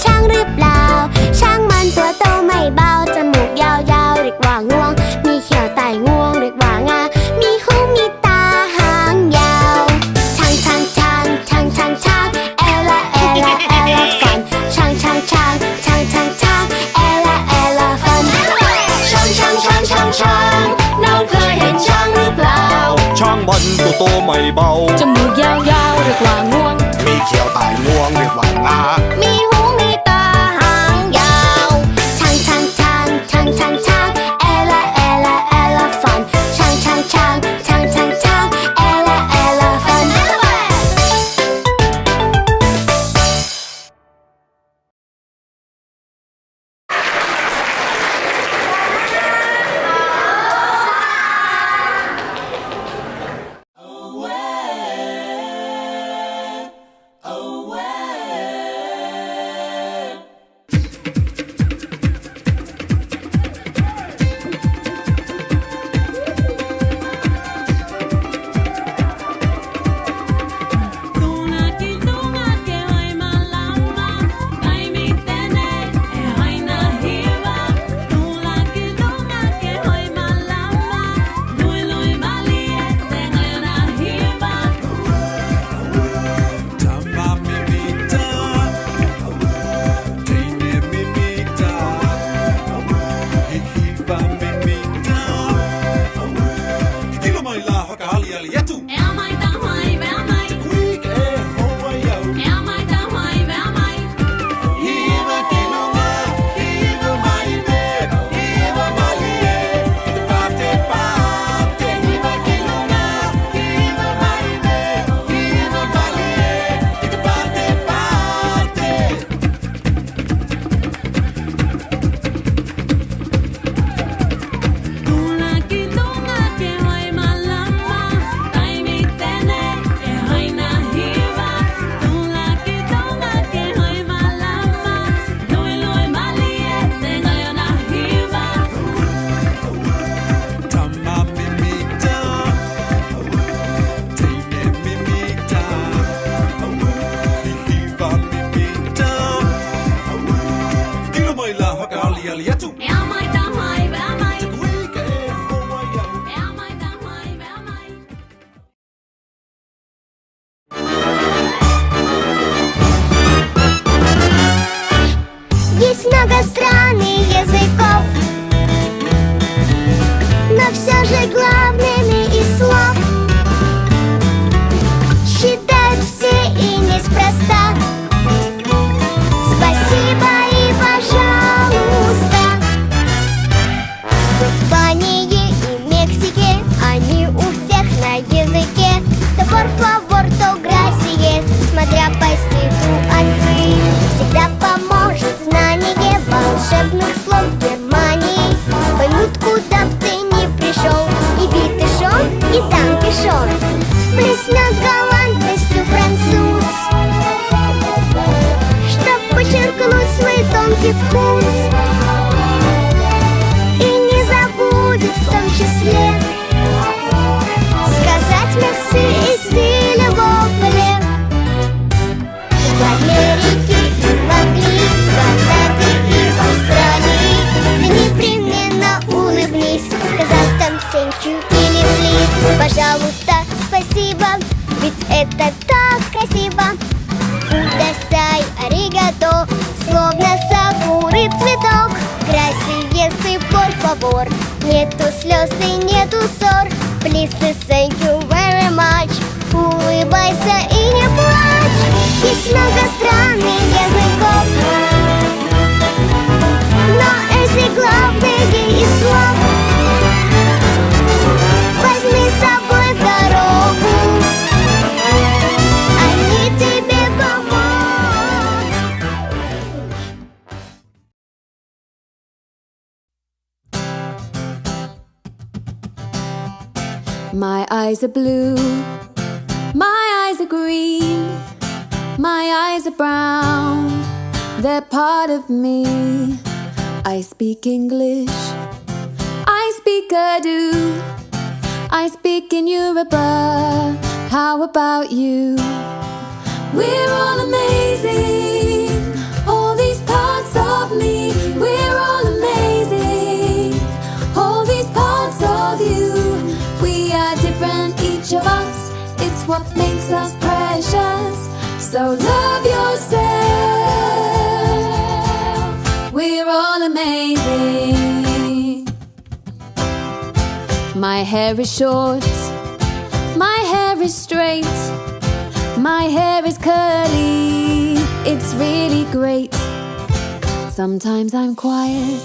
ช้างหรือเปล่าช้างมันตัวโตไม่เบาจมูกยาวๆเรียกว่างวงมีเขียวไต่งวงเรียกว่างามีหูมีตาหางยาวช้างช้างช้างช้างช้างช้างเอลาเอลาเอลาฟันช้างช้างช้างช้างช้างช้างเอลาเอลาฟันช้างช้างช้างช้างช้างน้องเคยเห็นช้างหรือเปล่าช้างมันตัวโตไม่เบาจมูกยาวๆเรียกว่างวงมีเขียวไต่งวงเรียกว่างามีหูมีตาหางยาวช้างช้างช้างช้างช้างช้างเอลาเอลาเอลาฟันช้างช้างช้างช้างช้างช้างเอลาเอลาฟันЕсть много стран и языков, но все же главными из слов считают все и неспроста. Спасибо и пожалуйста. В Испании и Мексике они у всех на языке. То por favor, то gracias, смотря по ситуации. Всегда поможет знание волшебных слов в Германии. Поймут, куда б ты ни пришел, и битышон, и танкишон. Блеснет галантностью француз, чтоб подчеркнуть свой тонкий вкус. И не забудет в том числе сказать merci и s'il vous plaît. В Америке и в Англии, в Канаде и в Австралии ты непременно улыбнись, сказав там thank you или please. Пожалуйста, спасибо, ведь это так красиво. Кудасай, аригато, словно сакуры цветок. Gracias и por favor, нету слез и нету ссор. Please и thank you very much. Улыбайся и не плачь. Есть много стран и языков, но эти главные из слов возьми с собой в дорогу, они тебе помогут. My eyes are blue, my eyes are green, my eyes are brown, they're part of me. I speak English, I speak Urdu, I speak in Yoruba. How about you? We're all amazing, all these makes us precious. So love yourself. We're all amazing. My hair is short, my hair is straight, my hair is curly, it's really great. Sometimes I'm quiet,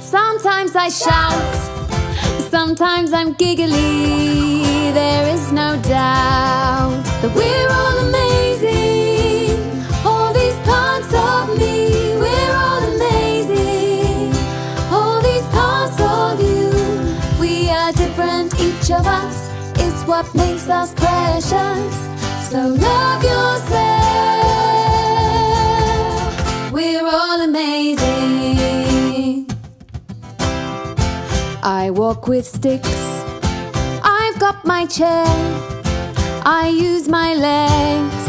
sometimes I shout, sometimes I'm giggly. There is no doubt that we're all amazing. All these parts of me, we're all amazing. All these parts of you, we are different, each of us. It's what makes us precious. So love yourself. We're all amazing. I walk with sticks, I've got my chair, I use my legs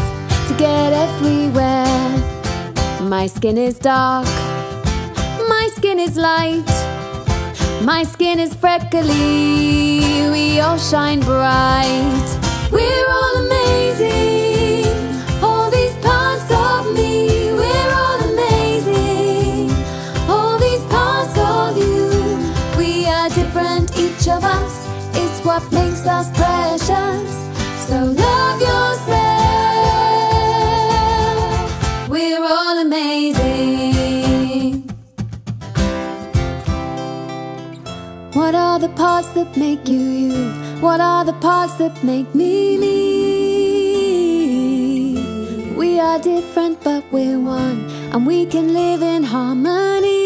to get everywhere. My skin is dark, my skin is light, my skin is freckly, we all shine bright. We're all amazing, all these parts of me, we're all amazing. All these parts of you, we are different, each of us. It's what makes us precious. So love yourself. We're all amazing. What are the parts that make you you? What are the parts that make me me? We are different but we're one, and we can live in harmony.